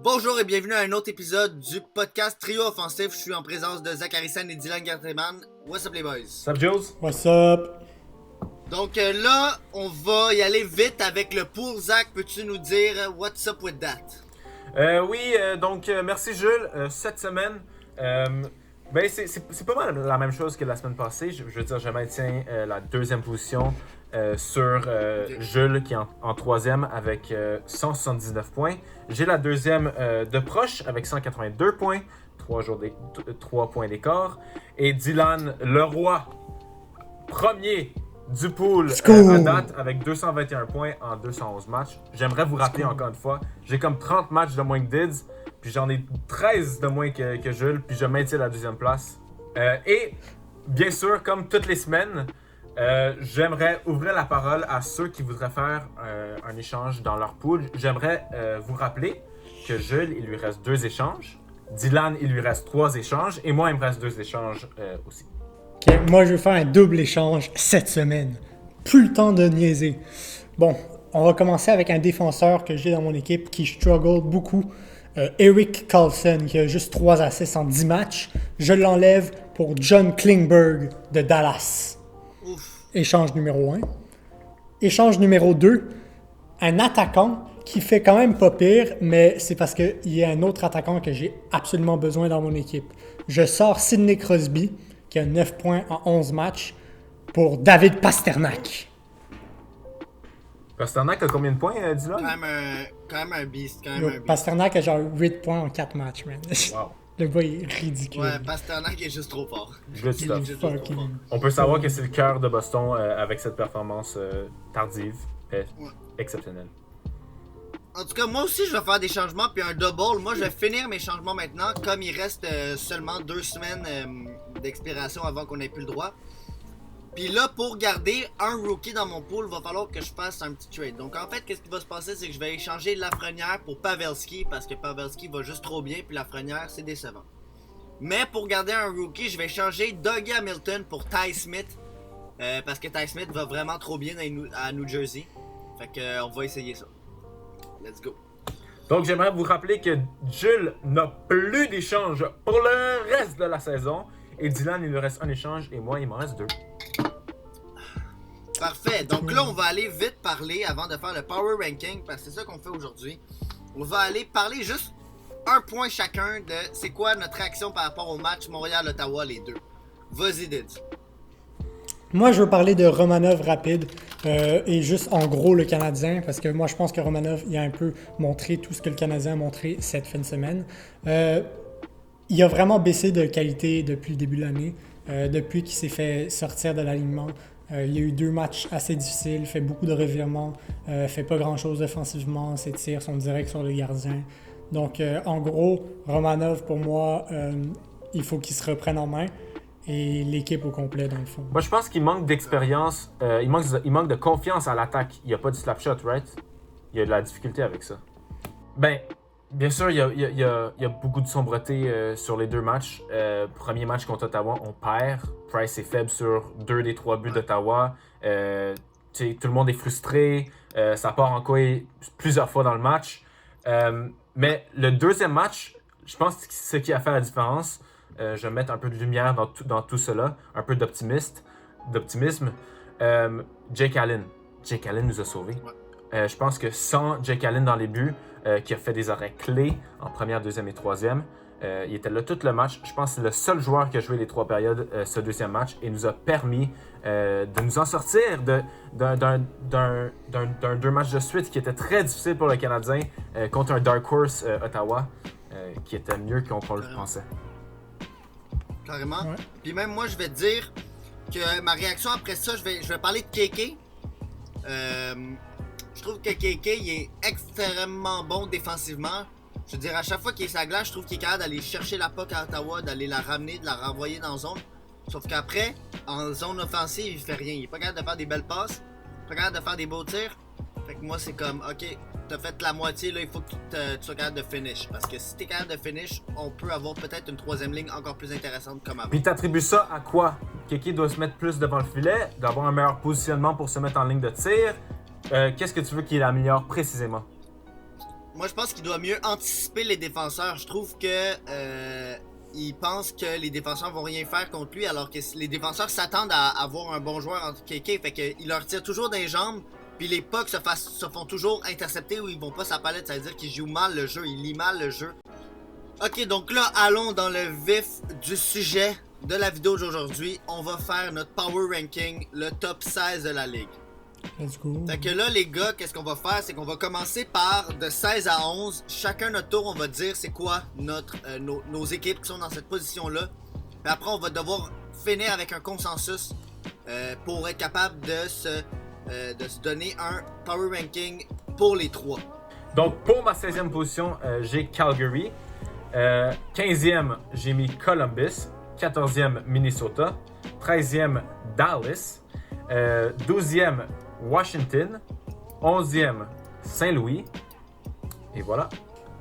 Bonjour et bienvenue à un autre épisode du podcast Trio Offensif. Je suis en présence de Zachary San et Dylan Garteman. What's up les boys? What's up, Jules? What's up? Donc là, on va y aller vite avec le pour. Zach, peux-tu nous dire what's up with that? Donc merci Jules. Cette semaine, c'est pas mal la même chose que la semaine passée. Je veux dire, je maintiens la deuxième position sur Jules qui est en troisième avec 179 points. J'ai la deuxième de proche avec 182 points, 3 points d'écart. Et Dylan Leroy, premier du pool à date avec 221 points en 211 matchs. J'aimerais vous rappeler encore une fois, j'ai comme 30 matchs de moins que Dids, puis j'en ai 13 de moins que Jules, puis je maintiens la deuxième place. Et bien sûr, comme toutes les semaines, j'aimerais ouvrir la parole à ceux qui voudraient faire un échange dans leur pool. J'aimerais vous rappeler que Jules, il lui reste 2 échanges. Dylan, il lui reste 3 échanges. Et moi, il me reste 2 échanges aussi. Okay, moi, je vais faire un double échange cette semaine. Plus le temps de niaiser. Bon, on va commencer avec un défenseur que j'ai dans mon équipe qui struggle beaucoup. Erik Karlsson, qui a juste 3 assists en 10 matchs. Je l'enlève pour John Klingberg de Dallas. Ouf. Échange numéro 1. Échange numéro 2. Un attaquant qui fait quand même pas pire, mais c'est parce qu'il y a un autre attaquant que j'ai absolument besoin dans mon équipe. Je sors Sidney Crosby, qui a 9 points en 11 matchs, pour David Pasternak. Pasternak a combien de points, Dylan? Quand même un beast. Pasternak a genre 8 points en 4 matchs, man. Wow. Le gars est ridicule. Ouais, Pasternak est juste trop fort. Good stuff. Fucking... On peut savoir que c'est le cœur de Boston avec cette performance tardive, exceptionnelle. En tout cas, moi aussi, je vais faire des changements puis un double. Moi, je vais finir mes changements maintenant, comme il reste seulement 2 semaines d'expiration avant qu'on ait plus le droit. Puis là, pour garder un rookie dans mon pool, il va falloir que je fasse un petit trade. Donc en fait, qu'est-ce qui va se passer, c'est que je vais échanger Lafrenière pour Pavelski, parce que Pavelski va juste trop bien, puis Lafrenière, c'est décevant. Mais pour garder un rookie, je vais changer Dougie Hamilton pour Ty Smith, parce que Ty Smith va vraiment trop bien à New Jersey. Fait que on va essayer ça. Let's go. Donc, j'aimerais vous rappeler que Jules n'a plus d'échange pour le reste de la saison. Et Dylan, il lui reste un échange et moi, il m'en reste 2. Parfait. Donc là, on va aller vite parler avant de faire le Power Ranking, parce que c'est ça qu'on fait aujourd'hui. On va aller parler juste un point chacun de c'est quoi notre réaction par rapport au match Montréal-Ottawa, les deux. Vas-y, Dids. Moi, je veux parler de Romanov rapide et juste en gros le Canadien, parce que moi, je pense que Romanov, il a un peu montré tout ce que le Canadien a montré cette fin de semaine. Il a vraiment baissé de qualité depuis le début de l'année, depuis qu'il s'est fait sortir de l'alignement. Il y a eu 2 matchs assez difficiles, fait beaucoup de revirements, fait pas grand-chose offensivement, ses tirs sont directs sur le gardien. Donc, en gros, Romanov, pour moi, il faut qu'il se reprenne en main. Et l'équipe au complet, dans le fond. Moi, je pense qu'il manque d'expérience. Il manque de confiance à l'attaque. Il n'y a pas de slap shot, right? Il y a de la difficulté avec ça. Ben, bien sûr, il y a beaucoup de sombreté sur les 2 matchs. Premier match contre Ottawa, on perd. Price est faible sur 2 des 3 buts d'Ottawa. Tout le monde est frustré. Ça part en couille plusieurs fois dans le match. Mais le deuxième match, je pense que c'est ce qui a fait la différence. Je vais mettre un peu de lumière dans tout cela, un peu d'optimisme. Jake Allen. Jake Allen nous a sauvés. Je pense que sans Jake Allen dans les buts, qui a fait des arrêts clés en première, deuxième et troisième, il était là tout le match. Je pense que c'est le seul joueur qui a joué les 3 périodes ce deuxième match et nous a permis de nous en sortir d'un 2 matchs de suite qui était très difficile pour le Canadien contre un Dark Horse Ottawa qui était mieux qu'on le pensait. Carrément. Ouais. Puis même moi, je vais te dire que ma réaction après ça, je vais parler de KK. Je trouve que KK, il est extrêmement bon défensivement. Je veux dire, à chaque fois qu'il est sa glace, je trouve qu'il est capable d'aller chercher la puck à Ottawa, d'aller la ramener, de la renvoyer dans la zone. Sauf qu'après, en zone offensive, il fait rien. Il est pas capable de faire des belles passes, pas capable de faire des beaux tirs. Fait que moi, c'est comme, ok, t'as fait la moitié, là, il faut que tu sois capable de finish. Parce que si t'es capable de finish, on peut avoir peut-être une 3e ligne encore plus intéressante comme avant. Puis t'attribues ça à quoi? Keke doit se mettre plus devant le filet, d'avoir un meilleur positionnement pour se mettre en ligne de tir. Qu'est-ce que tu veux qu'il améliore précisément? moi je pense qu'il doit mieux anticiper les défenseurs. Je trouve que il pense que les défenseurs vont rien faire contre lui, alors que les défenseurs s'attendent à avoir un bon joueur entre KK, fait qu'il leur tire toujours des jambes, puis les pucks se font toujours intercepter ou ils vont pas sa palette, ça veut dire qu'ils jouent mal le jeu, ils lisent mal le jeu. Ok, donc là, allons dans le vif du sujet de la vidéo d'aujourd'hui. On va faire notre power ranking, le top 16 de la ligue. Let's go. Fait que là, les gars, qu'est-ce qu'on va faire? C'est qu'on va commencer par de 16 à 11. Chacun notre tour, on va dire c'est quoi nos équipes qui sont dans cette position-là. Puis après, on va devoir finir avec un consensus pour être capable de se donner un power ranking pour les trois. Donc, pour ma 16e position, j'ai Calgary. 15e, j'ai mis Columbus. 14e, Minnesota. 13e, Dallas. 12e, Washington. 11e, Saint-Louis. Et voilà.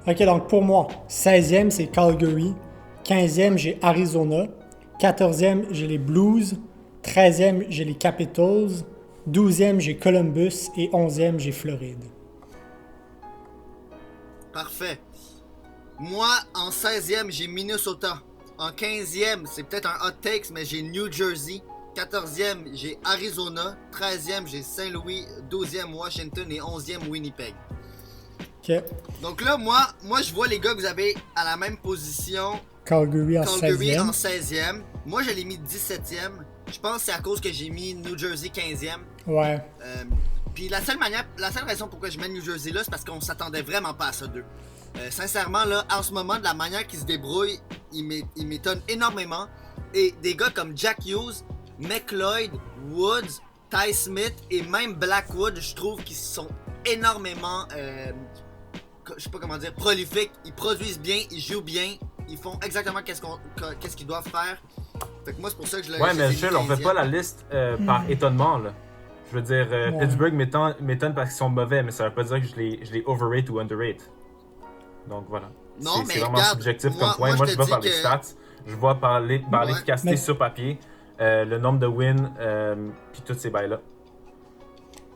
Ok, donc pour moi, 16e, c'est Calgary. 15e, j'ai Arizona. 14e, j'ai les Blues. 13e, j'ai les Capitals. 12e, j'ai Columbus. Et 11e, j'ai Floride. Parfait. Moi, en 16e, j'ai Minnesota. En 15e, c'est peut-être un hot takes, mais j'ai New Jersey. 14e, j'ai Arizona. 13e, j'ai Saint-Louis. 12e, Washington. Et 11e, Winnipeg. Ok. Donc là, moi, je vois les gars que vous avez à la même position. Calgary en Calgary 16e. en 16e. Moi, je l'ai mis 17e. Je pense que c'est à cause que j'ai mis New Jersey 15e. Ouais. Puis la seule raison pourquoi je mets New Jersey là, c'est parce qu'on s'attendait vraiment pas à ça d'eux. Sincèrement, là, en ce moment, de la manière qu'ils se débrouillent, ils m'étonnent énormément. Et des gars comme Jack Hughes, McLeod, Woods, Ty Smith et même Blackwood, je trouve qu'ils sont énormément, je sais pas comment dire, prolifiques. Ils produisent bien, ils jouent bien, ils font exactement qu'est-ce qu'ils doivent faire. Fait que moi, c'est pour ça que je l'ai. Ouais, mais Jules, on fait pas la liste par étonnement, là. Je veux dire, Pittsburgh m'étonne parce qu'ils sont mauvais, mais ça veut pas dire que je les overrate ou underrate. Donc voilà. Non, mais c'est vraiment regarde, subjectif comme point. Moi, je vois par les stats, je vois par l'efficacité Mais- sur papier, le nombre de wins, puis tous ces bails-là.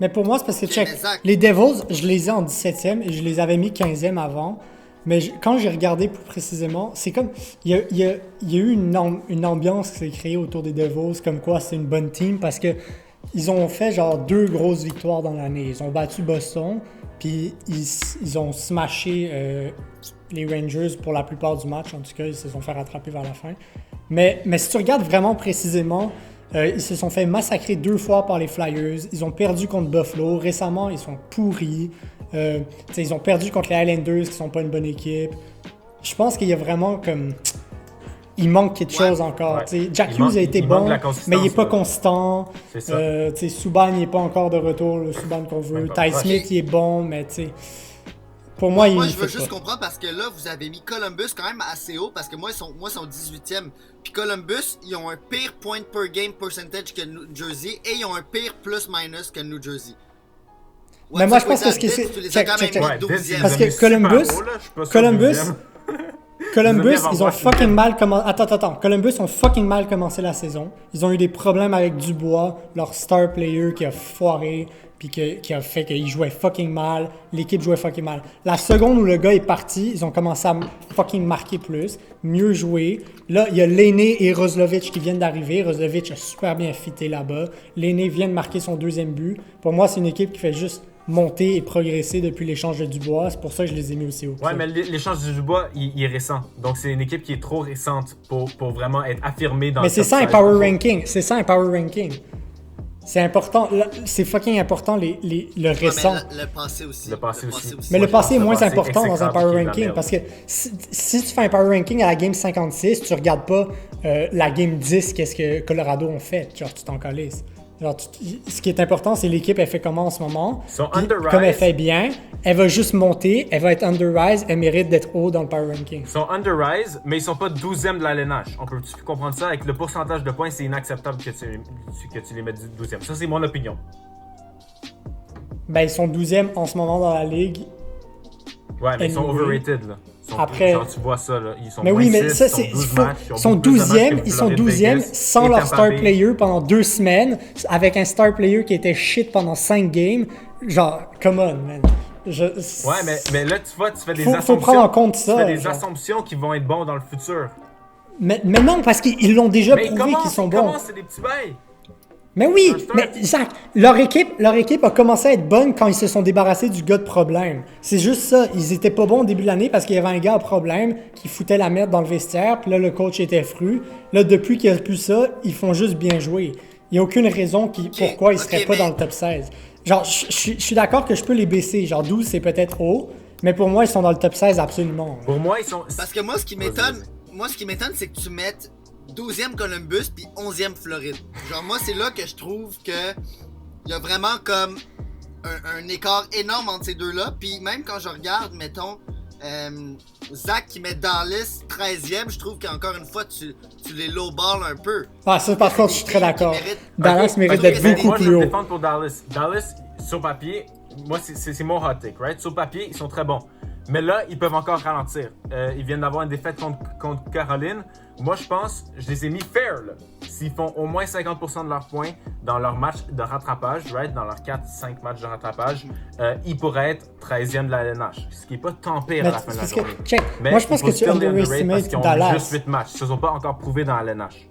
Mais pour moi, c'est parce que, Ok, check, mais Zach- les Devils, je les ai en 17e et je les avais mis 15e avant. Mais quand j'ai regardé plus précisément, c'est comme. Il y a eu une ambiance qui s'est créée autour des Devils, comme quoi c'est une bonne team, parce que ils ont fait genre 2 grosses victoires dans l'année. Ils ont battu Boston, puis ils ont smashé les Rangers pour la plupart du match. En tout cas, ils se sont fait rattraper vers la fin. Mais si tu regardes vraiment précisément, ils se sont fait massacrer 2 fois par les Flyers. Ils ont perdu contre Buffalo. Récemment, ils sont pourris. Ils ont perdu contre les Islanders, qui sont pas une bonne équipe. Je pense qu'il y a vraiment comme... Il manque quelque chose encore. Ouais. T'sais, Jack Il Hughes manque- a été il manque bon, de la consistance, mais il n'est pas là. constant. C'est ça. Subban, il n'est pas encore de retour, le Subban qu'on veut. Même pas Ty proche. Smith, il est bon, mais pour moi, il Moi, ne je veux fait juste pas. comprendre parce que là, vous avez mis Columbus quand même assez haut parce que moi, ils sont 18e. Puis Columbus, ils ont un pire point per game percentage que New Jersey et ils ont un pire plus-minus que New Jersey. Mais moi, je What's pense que up ce with qui that, c'est- Dits, tu les as check, quand check, même check. mis Ouais, 12e. Parce que Dits, super Columbus- haut, là, je suis pas sûr Columbus, deuxième. Columbus, Deuxième ils ont Washington. fucking mal commencé. Attends. Columbus ont fucking mal commencé la saison. Ils ont eu des problèmes avec Dubois, leur star player qui a foiré, puis qui a fait qu'ils jouaient fucking mal. L'équipe jouait fucking mal. La seconde où le gars est parti, ils ont commencé à fucking marquer plus, mieux jouer. Là, il y a Lainé et Roslovic qui viennent d'arriver. Roslovic a super bien fité là-bas. Lainé vient de marquer son 2e but. Pour moi, c'est une équipe qui fait juste monter et progresser depuis l'échange de Dubois. C'est pour ça que je les ai mis aussi haut. Ouais, mais l'échange du Dubois, il est récent. Donc, c'est une équipe qui est trop récente pour vraiment être affirmée dans Mais le c'est top ça un 16. power ranking. C'est ça un power ranking. C'est important. C'est fucking important le Ouais, récent. mais le passé aussi. Le passé aussi. Mais Moi, le je pense passé est que moins le passé important dans un exécrable power qui est de la ranking merde. parce que si tu fais un power ranking à la game 56, tu regardes pas la game 10, qu'est-ce que Colorado ont fait. Genre, tu t'en calisses. Genre, ce qui est important, c'est l'équipe, elle fait comment en ce moment. Ils sont Puis, under-rise. comme elle fait bien, elle va juste monter, elle va être under-rise, elle mérite d'être haut dans le power ranking. Ils sont under-rise, mais ils sont pas 12e de la LNH. On peut comprendre ça avec le pourcentage de points, c'est inacceptable que tu les mettes 12e. Ça, c'est mon opinion. Ben, ils sont 12e en ce moment dans la ligue. Ouais, mais ils sont Anyway. overrated, là. Ils sont, Après- genre, tu vois ça, là. Ils sont Mais moins oui, mais 6, ça, ils sont c'est. 12 matchs, Ils sont beaucoup plus de matchs 12e, que ils sont Floride 12e Vegas sans et leur Tampa star Bay. player pendant 2 semaines, avec un star player qui était shit pendant 5 games. Genre, come on, man. Ouais, mais là, tu vois, tu fais des faut assumptions. prendre en compte ça. Tu fais des genre. assumptions qui vont être bons dans le futur. Mais non, parce qu'ils l'ont déjà Mais prouvé qu'ils sont bons. c'est des petits bails. Mais oui, Un start. mais Zach, leur équipe a commencé à être bonne quand ils se sont débarrassés du gars de problème. C'est juste ça. Ils étaient pas bons au début de l'année parce qu'il y avait un gars à problème qui foutait la merde dans le vestiaire. Puis là, le coach était fru. Là, depuis qu'il n'y a plus ça, ils font juste bien jouer. Il n'y a aucune raison pourquoi ils ne seraient pas dans le top 16. Genre, je suis d'accord que je peux les baisser. Genre, 12, c'est peut-être haut. Mais pour moi, ils sont dans le top 16 absolument. Pour moi, ils sont. Parce que moi, ce qui m'étonne, c'est que tu mettes 12e Columbus puis 11e Floride. Genre, moi, c'est là que je trouve que il y a vraiment comme un écart énorme entre ces deux-là. Puis même quand je regarde, mettons, Zach qui met Dallas 13e, je trouve qu'encore une fois, tu les lowball un peu. Ah, ça, par contre, je suis très d'accord. Dallas Ok, mérite ok, d'être mais beaucoup Moi, je plus vais me haut. défendre pour Dallas. Dallas, sur papier, moi, c'est mon hot take, right? Sur papier, ils sont très bons. Mais là, ils peuvent encore ralentir. Ils viennent d'avoir une défaite contre Caroline. Moi, je les ai mis fair, là. S'ils font au moins 50% de leurs points dans leur match de rattrapage, right? Dans leurs 4-5 matchs de rattrapage, ils pourraient être 13e de la LNH. Ce qui n'est pas tant pire à la fin de la Parce que, journée. check, Mais moi je pense il que faut tu still les underrate parce underestimates qu'ils ont Dallas. juste 8 matchs. Ils ne se sont pas encore prouvés dans la LNH.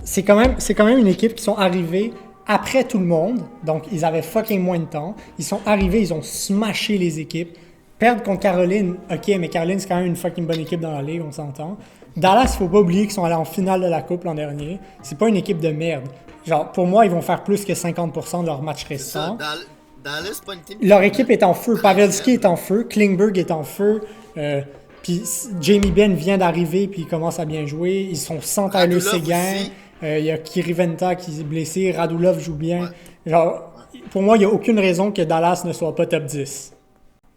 C'est quand même une équipe qui sont arrivés après tout le monde. Donc, ils avaient fucking moins de temps. Ils sont arrivés, ils ont smashé les équipes. Perdre contre Caroline, ok, mais Caroline, c'est quand même une fucking bonne équipe dans la ligue, on s'entend. Dallas, faut pas oublier qu'ils sont allés en finale de la Coupe l'an dernier. C'est pas une équipe de merde. Genre, pour moi, ils vont faire plus que 50% de leurs matchs C'est ça, restants. Dallas, c'est pas une team. Leur équipe est en feu. Pavelski est en feu. Klingberg est en feu. Puis Jamie Benn vient d'arriver puis il commence à bien jouer. Ils sont sans Tyler Radulov Seguin. aussi. Il y a Kiriventa qui est blessé. Radulov joue bien. Ouais. Genre, pour moi, il n'y a aucune raison que Dallas ne soit pas top 10.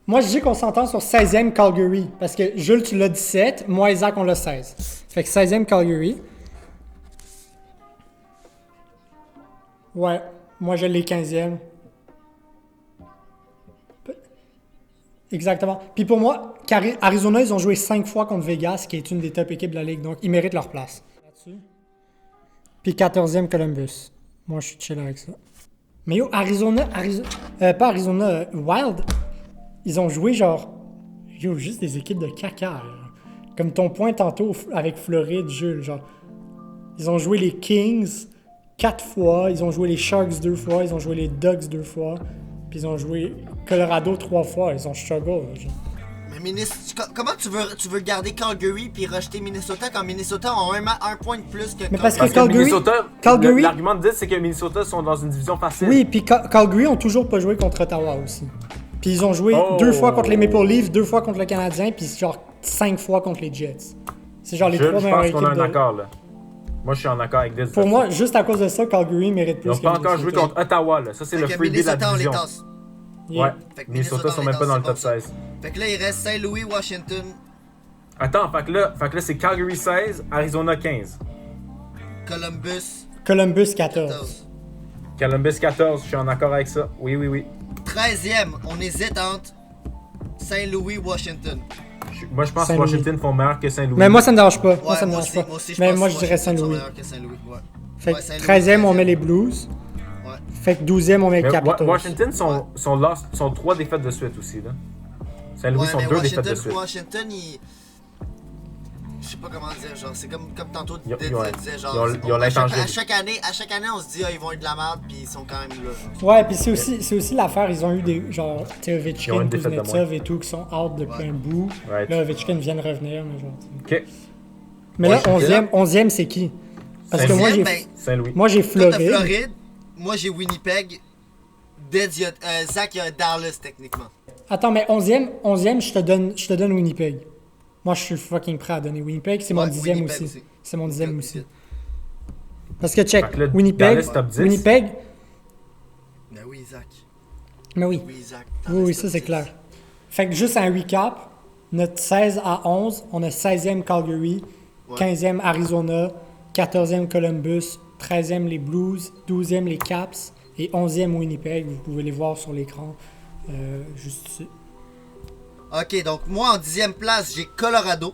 Moi, je dis qu'on s'entend sur 16e Calgary. Parce que Jules, tu l'as 17. Moi et Zach, on l'a 16. Fait que 16e Calgary. Ouais. Moi, je l'ai 15e. Exactement. Puis pour moi, Arizona, ils ont joué 5 fois contre Vegas, qui est une des top équipes de la ligue. Donc, ils méritent leur place. Là-dessus. Puis 14e Columbus. Moi, je suis chill avec ça. Mais yo, pas Arizona, Wild, ils ont joué genre... Yo, juste des équipes de caca. Genre. Comme ton point tantôt avec Floride, Jules. Genre, ils ont joué les Kings 4 fois, ils ont joué les Sharks 2 fois, ils ont joué les Ducks 2 fois, puis ils ont joué Colorado 3 fois. Ils ont struggle. Genre. Mais comment tu veux garder Calgary puis rejeter Minnesota quand Minnesota a un point de plus que Mais parce Parce que que Calgary- Minnesota, Calgary- l'argument de dire, c'est que Minnesota sont dans une division facile. Oui, puis Calgary ont toujours pas joué contre Ottawa aussi. Puis ils ont joué Oh. 2 fois contre les Maple Leafs, 2 fois contre le Canadien, puis genre 5 fois contre les Jets. C'est genre les Jules, 3 je meilleures pense équipes qu'on a un de... accord, là. Moi, je suis en accord avec Diz. Pour moi, juste à cause de ça, Calgary mérite Ils plus n'ont que pas encore joué Minnesota. contre Ottawa, là. Ça, c'est le Fait que freebie de la Minnesota, on les division. tasse. Yeah. Ouais. Fait que Minnesota sont on même les pas dans le tasse, top c'est bon, 16. Fait que là, il reste Saint-Louis, Washington, Attends, fait que là c'est Calgary 16, Arizona 15. Columbus, 14. 14. Columbus 14, je suis en accord avec ça. Oui, oui, oui. 13e, on hésite entre Saint-Louis, Washington. Moi, je pense que Saint-Louis. Washington font meilleur que Saint-Louis. Mais moi, ça me dérange pas. Ouais, Moi, ça me dérange aussi, pas. moi aussi, je Mais pense moi, que je dirais Washington sont Saint-Louis. meilleurs que Saint-Louis, ouais. Fait que Ouais, Saint-Louis, 13e, on met 13e. les Blues. Ouais. Fait que 12e, on met Mais Capitals. Washington sont 3 défaites de suite aussi, là. Saint-Louis Ouais, sont mais 2 défaites de Washington, suite. Washington, je sais pas comment dire, genre, c'est comme tantôt Ils ont- Diz ils ont- disait, genre, ils ont- c'est ils ont à chaque l'intangible. à chaque année, on se dit, ah, ils vont être de la merde, puis ils sont quand même là. genre. Ouais, puis c'est aussi l'affaire, ils ont eu des, genre, tu sais, Ils ont Ovechkin, une défaite de Kuznetsov et tout, qui sont out depuis Ouais. un bout. Right. Là, Ovechkin vient de revenir, mais genre... tu sais. Ok. Mais là, Washington. 11e, c'est qui? Parce que moi, Onzième, j'ai ben, Saint-Louis. moi j'ai toi, t'as Floride. Floride, moi j'ai Winnipeg, Zach, il y a Dallas, techniquement. Attends, mais 11e, je te donne Winnipeg. Moi, je suis fucking prêt à donner Winnipeg. C'est mon Ouais, 10e Winnipeg aussi. aussi. C'est mon 10e aussi. Good. Parce que check, Fait que là, Winnipeg, Dallas top 10. Winnipeg, Ben oui, Zach. mais oui. Oui, Zach. Oui, ça c'est clair. Fait que juste un recap, notre 16 à 11, on a 16e Calgary, Ouais. 15e Arizona, 14e Columbus, 13e les Blues, 12e les Caps et 11e Winnipeg. Vous pouvez les voir sur l'écran. Juste ici. Ok, donc moi en 10e place, j'ai Colorado.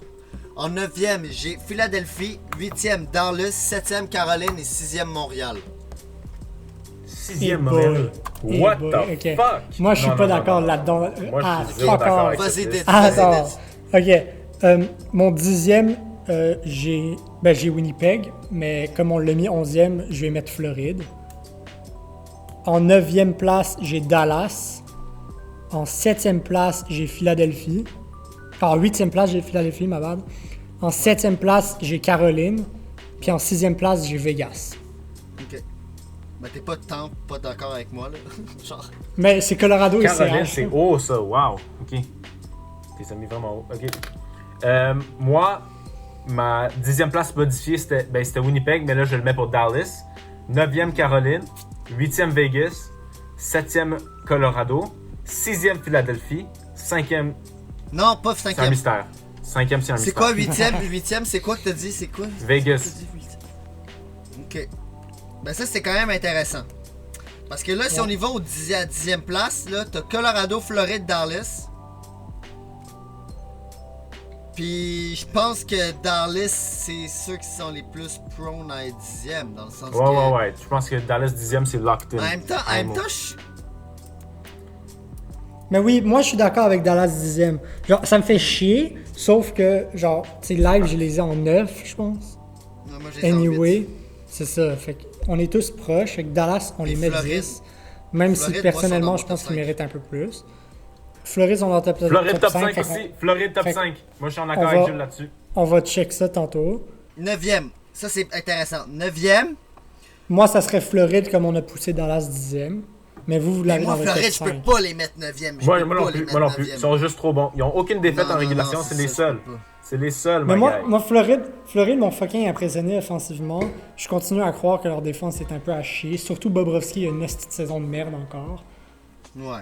En 9e, j'ai Philadelphie. 8e, Dallas. 7e, Caroline et 6e, Montréal. 6e, Eh Montréal. boy. What Eh boy, the ok. fuck? Moi, je suis Non, pas non, non, d'accord non. là-dedans. Moi, Ah, je suis zéro d'accord encore. avec Vas-y, ça. Dit. Ah, Vas-y, attends. Dit. Ok. Mon 10e, j'ai Winnipeg, mais comme on l'a mis 11e, je vais mettre Floride. En 9e place, j'ai Dallas. En 7e place, j'ai Philadelphie. En 8e place, j'ai Philadelphie, ma bad. En 7e place, j'ai Caroline. Puis en 6e place, j'ai Vegas. Ok. Mais t'es pas tant pas d'accord avec moi, là. Genre. Mais c'est Colorado et Caroline, CH. c'est haut, ça. Wow. OK. T'es mis vraiment haut. OK. Moi, ma 10e place modifiée, c'était Winnipeg, mais là, je le mets pour Dallas. 9e Caroline. 8e Vegas. 7e Colorado. 6e Philadelphie. 5e, Non, pas c'est un 5e. mystère. 5e, c'est un mystère. C'est quoi 8e? 8e, c'est quoi que t'as dit? C'est quoi? Vegas. Ok. Ben ça, c'est quand même intéressant. Parce que là, si on y va à 10e place, là, t'as Colorado, Floride, Dallas. Puis je pense que Dallas, c'est ceux qui sont les plus prone à être 10e, dans le sens que... Ouais. Je pense que Dallas 10e, c'est locked in. En même temps, Mais oui, moi je suis d'accord avec Dallas 10e. Genre, ça me fait chier, sauf que, genre, tu sais, live, je les ai en 9, je pense. Non, moi, j'ai les en Anyway, 8. c'est ça. Fait qu'on est tous proches. Fait que Dallas, on Et les met Floride. 10. Même si Floride, personnellement, moi, je sont dans pense mon qu'ils top méritent un peu plus. Floride, on est en top 5. Floride top 5 fait qu'on- aussi. Floride top fait- 5. Moi, je suis en on accord va- avec Jules là-dessus. On va check ça tantôt. 9e. Ça, c'est intéressant. 9e. Moi, ça serait Floride comme on a poussé Dallas 10e. Mais vous Mais l'avez moi, dans votre Floride, top je peux 5. pas les mettre 9e. Moi non plus. Ils sont juste trop bons. Ils ont aucune défaite Non, en non, régulation. non, C'est c'est les ça, seuls. je peux pas. C'est les seuls, Mais my moi, guy. moi Floride m'ont fucking impressionné offensivement. Je continue à croire que leur défense est un peu à chier. Surtout Bobrovski a une petite saison de merde encore. Ouais.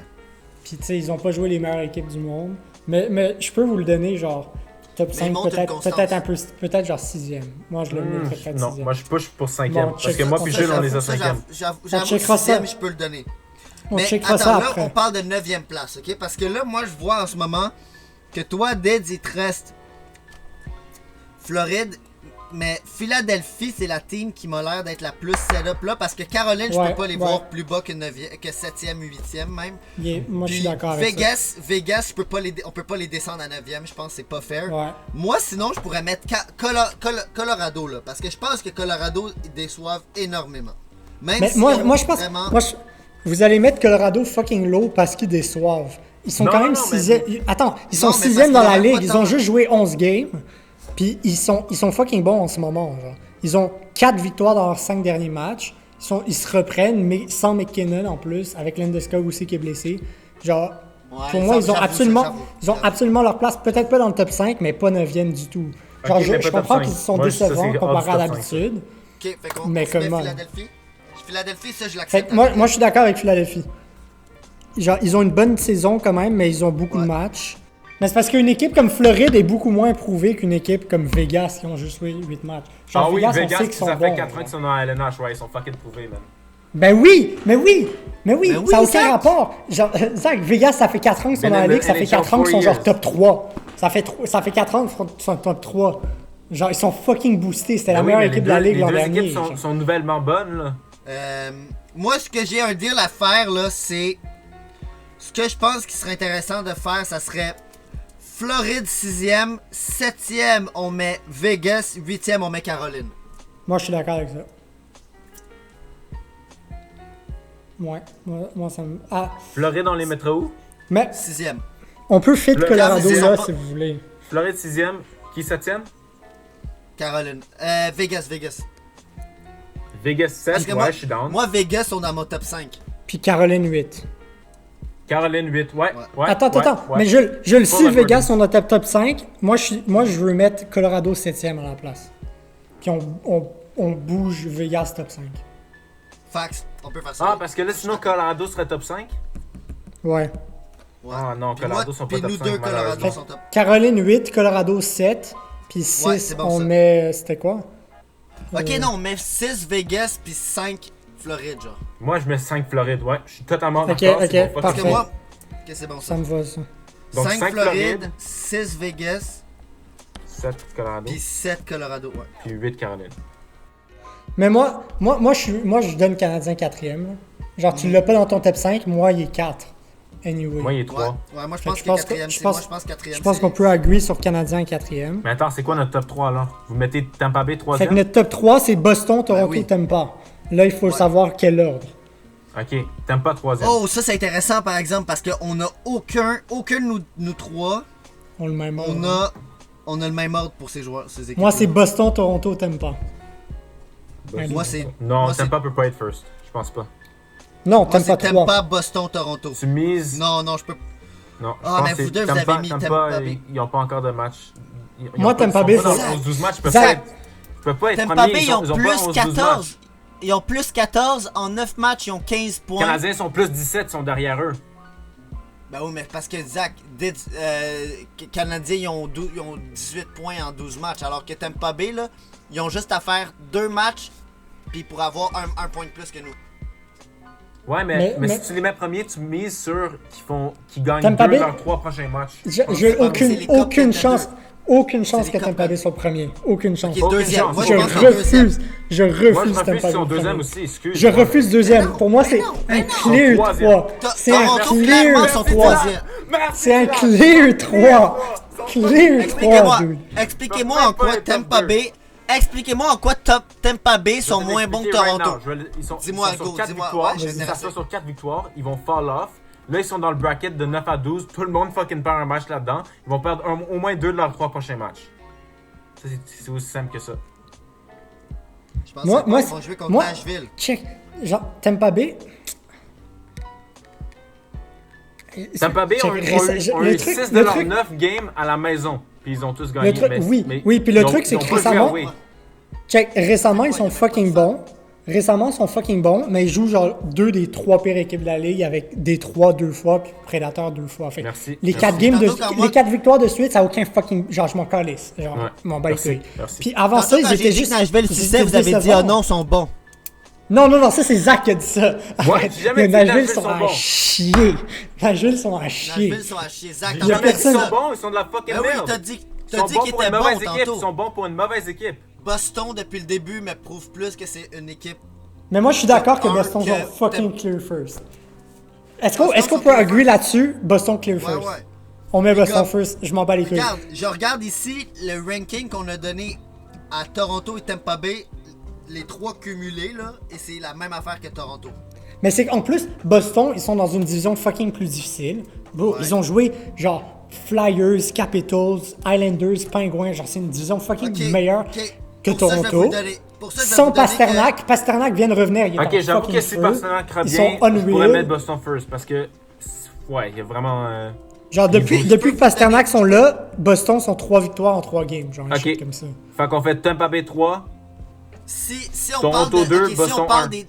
Puis tu sais, ils ont pas joué les meilleures équipes du monde. Mais je peux vous le donner, genre, top Mais 5, ils montrent une constance. peut-être genre 6e. Moi, je le mettrais peut-être Non, 6e. moi je push pour 5e. Bon, parce check que moi ça, puis ça, Jules, on les a Ça, 5e. j'avoue, checkera ça. 6e, je peux le donner. On Mais checkera attends, ça là, après. on parle de 9e place, ok? Parce que là, moi, je vois en ce moment que toi, Dead, il te reste Floride, mais Philadelphie, c'est la team qui m'a l'air d'être la plus set-up là, parce que Caroline, je Ouais, peux pas les ouais. voir plus bas que 7e, 8e même. Moi, je suis Puis d'accord avec Vegas, on peut pas les descendre à 9e, je pense que c'est pas fair. ça. Ouais. Moi, sinon, je pourrais mettre Colorado là, parce que je pense que Colorado ils déçoivent énormément. Même Mais si moi, on- moi, je pense. vraiment... Vous allez mettre Colorado fucking low parce qu'ils déçoivent. Ils sont Non, quand non, même non, mais- 6e. Attends, ils sont Non, mais 6e parce dans qu'il y la a ligue. pas Ils tant- ont juste joué 11 games. Puis ils sont fucking bons en ce moment. Genre. Ils ont 4 victoires dans leurs 5 derniers matchs. Ils se reprennent, mais sans McKinnon en plus, avec Landeskog aussi qui est blessé. Genre, Ouais, pour moi, j'avoue, ils ont absolument leur place. Peut-être pas dans le top 5, mais pas 9e du tout. Genre, Ok, mais je pas top comprends 5. qu'ils sont Moi, ça, décevants c'est comparé à hors du top 5, l'habitude. Ok, fait qu'on Mais on se met comment? Philadelphie. Philadelphie, ça, je Fait l'accepte. que moi, je suis d'accord avec Philadelphie. Genre, ils ont une bonne saison quand même, mais ils ont beaucoup de Ouais. matchs. Mais c'est parce qu'une équipe comme Floride est beaucoup moins prouvée qu'une équipe comme Vegas qui ont juste joué 8 matchs. Genre, Ah oui, on Vegas, sait qu'ils sont ça fait bons, 4 ans genre. qu'ils sont dans la LNH. Ouais, ils sont fucking prouvés, man. Ben oui, mais oui, Mais oui, ça n'a aucun Zach. rapport. Genre, Zach, Vegas, ça fait 4 ans qu'ils sont Mais dans la le ligue, ça fait NHL 4 ans qu'ils sont 4 genre top 3. Ça fait 4 ans qu'ils sont top 3. Genre, ils sont fucking boostés. C'était la Ben oui, meilleure mais équipe de la ligue l'an Les deux dernier. équipes genre. sont nouvellement bonnes, là. Moi, ce que j'ai un deal à faire, là, c'est... Ce que je pense qui serait intéressant de faire, ça serait... Floride 6e, 7e, on met Vegas, 8e, on met Caroline. Moi, je suis d'accord avec ça. Ouais, moi ça me... Ah, Floride, on les mettra où? mais 6e. on peut fit Le- Colorado Ils là, sont pas- si vous voulez. Floride 6e. Qui 7e? Caroline. Vegas. Vegas 7. Parce que Ouais, je suis down. moi, Vegas sont dans mon top 5. Puis Caroline 8. Caroline 8. Ouais. Attends, ouais, mais je le Pas sais, mal Vegas, Gordon. on a top 5. Moi, je veux mettre Colorado 7e à la place. Puis on bouge Vegas top 5. Fax, on peut faire ça. Ah, parce que là, sinon, Colorado serait top 5? Ouais. Ouais. Ah non, Puis Colorado moi, sont pas puis top nous 5, deux, Colorado malheureusement. sont top. Caroline 8, Colorado 7. Puis 6, Ouais, c'est bon, on ça. met... C'était quoi? Ok, non, on met 6 Vegas, puis 5 Floride, genre. Moi, je mets 5 Floride, ouais. Je suis totalement Ok, d'accord. ok, c'est bon, fuck Parce que parfait. moi... Ok, c'est bon ça. Ça me va, ça. Donc, 5 5 Floride, Floride. 6 Vegas, 7 Colorado, puis 7 Colorado, ouais. puis 8 Caroline. Mais moi, je donne Canadien 4e. là. Genre, tu l'as pas dans ton top 5, moi, il est 4. Anyway. Moi, il est Ouais, 3. ouais, moi je Fait pense que qu'il est quatrième. Moi je pense quatrième. Je pense qu'on peut agree sur Canadien 4e. Mais attends, c'est quoi notre top 3 là? Vous mettez Tampa Bay Fait que 3e? notre top 3, c'est Boston, Toronto, oui. Tampa. Là, il faut savoir quel ordre. Ok, Tampa 3e. Oh, ça c'est intéressant par exemple parce qu'on a aucun de nous trois, On a le même ordre. on a le même ordre pour ces joueurs, ces équipes. Moi, c'est Boston, Toronto, Tampa. Moi c'est. Non, moi, c'est- Tampa peut pas être first. Je pense pas. Non, Moi Tampa c'est 3. Tampa, Boston, Toronto. Tu mises. Non, je peux. Non, je Ah, pense mais que vous deux, vous Tampa, avez mis Tampa, Tampa Bay. ils n'ont pas encore de match. Ils Moi, ont pas- Tampa ils Bay, sont pas c'est- dans le 11-12 matchs. Zach. Ils peuvent pas être Tampa premiers. Bay, ils ont pas plus 11-12 matchs. 14. Ils ont plus 14 en 9 matchs, ils ont 15 Les points. Canadiens sont plus 17, ils sont derrière eux. Ben oui, mais parce que Zach, Canadiens, ils ont 18 points en 12 matchs, alors que Tampa Bay, là, ils ont juste à faire 2 matchs, puis pour avoir un point de plus que nous. Ouais, mais Mais- si tu les mets premiers, tu mises sur qu'ils gagnent Tampa 2 Bay- de leurs 3 prochains matchs. J'ai c'est les aucune Captains chance. de Aucune chance C'est que les Tampa Captains. Bay soit premier. Aucune chance. Ok, deuxième. chance. Moi, Je je pense que deuxième. refuse. Je Moi, je refuse refuse Tampa qu'ils sont Bay deuxième premier. aussi, excuse. Je refuse deuxième. Pour moi, c'est un clear troisième. 3. C'est un Toronto, clear clairement, sont 3. troisième. C'est un clear 3. Clear 3, Expliquez-moi, dude. expliquez-moi en quoi Tampa Bay. Expliquez-moi en quoi Tampa Bay sont moins bons que Toronto. Ils sont Dis-moi, sur go, 4 dis-moi. victoires. Ouais, je vais Ils intéresser. s'assoient sur 4 victoires. Ils vont fall off. Là, ils sont dans le bracket de 9 à 12. Tout le monde fucking perd un match là-dedans. Ils vont perdre au moins 2 de leurs 3 prochains matchs. Ça, c'est aussi simple que ça. Je pense Moi- qu'ils vont jouer contre moi- Nashville. Check. Genre, Tampa Bay. Tampa Bay ont Check, eu le 6 truc- de le leurs truc- 9 games à la maison. Puis ils ont tous gagné. truc- oui, puis le ils ont- truc, c'est ils ont que pas joué récemment- away. Check, récemment, ils sont fucking bons. Récemment, ils sont fucking bons, mais ils jouent genre 2 des 3 pires équipes de la ligue avec Détroit 2 fois puis Predator 2 fois. Fait que Merci. les Merci. 4 games Tantôt, quand moi- les 4 victoires de suite, ça n'a aucun fucking. Genre, je m'en calisse. Genre, Ouais. je m'en bats les Merci. couilles. Merci. Puis avant ça, Tantôt, ils quand étaient j'ai dit juste. que Nashville ils succès, étaient vous avez dit décevants. ah non, ils sont bons. Non, ça c'est Zach qui a dit ça. Ouais, j'ai jamais Les dit que Nashville Nashville sont sont à bons. chier. Nashville sont à chier. Nashville sont à chier. Zach, J'ai t'as jamais jamais dit dit qu'ils sont ça. bons, ils sont de la fucking Ben oui, merde. t'as Ils dit sont qu'ils bons pour étaient une mauvaise bons équipe. Ils tantôt. sont bons pour une mauvaise équipe. Boston, depuis le début, me prouve plus que c'est une équipe. Mais moi, je suis d'accord que Un, Boston que sont fucking t'aimes- clear first. Est-ce Boston qu'on sont peut clear agree là-dessus? Boston clear Ouais, first. ouais. On met Boston gars, first. Je m'en bats les couilles. Regarde, je regarde ici le ranking qu'on a donné à Toronto et Tampa Bay, les 3 cumulés, là, et c'est la même affaire que Toronto. Mais c'est qu'en plus, Boston, ils sont dans une division fucking plus difficile. Bro, Ouais. ils ont joué genre Flyers, Capitals, Islanders, Penguins. Genre, c'est une division fucking Ok, meilleure ok. que Pour ça, je vais Toronto. vous donner- pour ça, je vais Sans vous donner Pasternak. Pasternak vient de revenir. Il est Ok, en j'avoue fucking que si feu. Pasternak Ils revient, sont je pourrais unreal. mettre Boston first parce que. Ouais, il y a vraiment. Genre, depuis que Pasternak sont là, Boston sont 3 victoires en 3 games. Genre, Ok. un shit comme ça. Fait qu'on fait Tampa Bay 3. Si on Toronto parle de, 2, ok, si Boston on parle 1. des...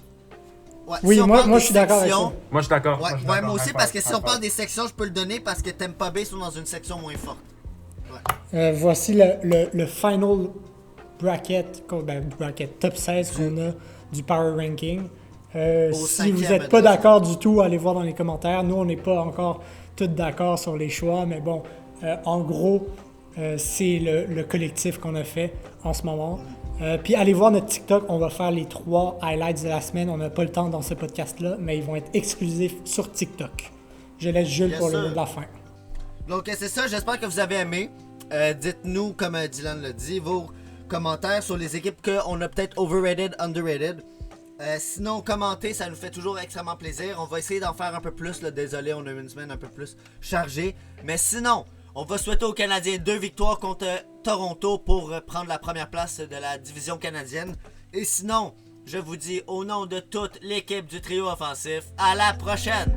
Ouais, Oui, si on moi parle je des suis d'accord avec sections- ça. Moi, je suis d'accord. Ouais, Moi, je suis ouais, d'accord. moi aussi, High parce five, que si high on parle five. des sections, je peux le donner parce que Tampa Bay sont dans une section moins forte. Voici le final bracket, top 16 qu'on a du Power Ranking. Si vous cinquième, n'êtes pas adresse. d'accord du tout, allez voir dans les commentaires. Nous, on n'est pas encore tous d'accord sur les choix, mais bon, en gros, c'est le collectif qu'on a fait en ce moment. Puis allez voir notre TikTok, on va faire les 3 highlights de la semaine. On n'a pas le temps dans ce podcast-là, mais ils vont être exclusifs sur TikTok. Je laisse Jules Bien pour le sûr. mot de la fin. Donc c'est ça, j'espère que vous avez aimé. Dites-nous, comme Dylan l'a dit, vos commentaires sur les équipes qu'on a peut-être overrated, underrated. Sinon, commentez, ça nous fait toujours extrêmement plaisir. On va essayer d'en faire un peu plus. Là. Désolé, on a eu une semaine un peu plus chargée. Mais sinon, on va souhaiter aux Canadiens 2 victoires contre Toronto pour prendre la première place de la division canadienne. Et sinon, je vous dis au nom de toute l'équipe du trio offensif, à la prochaine!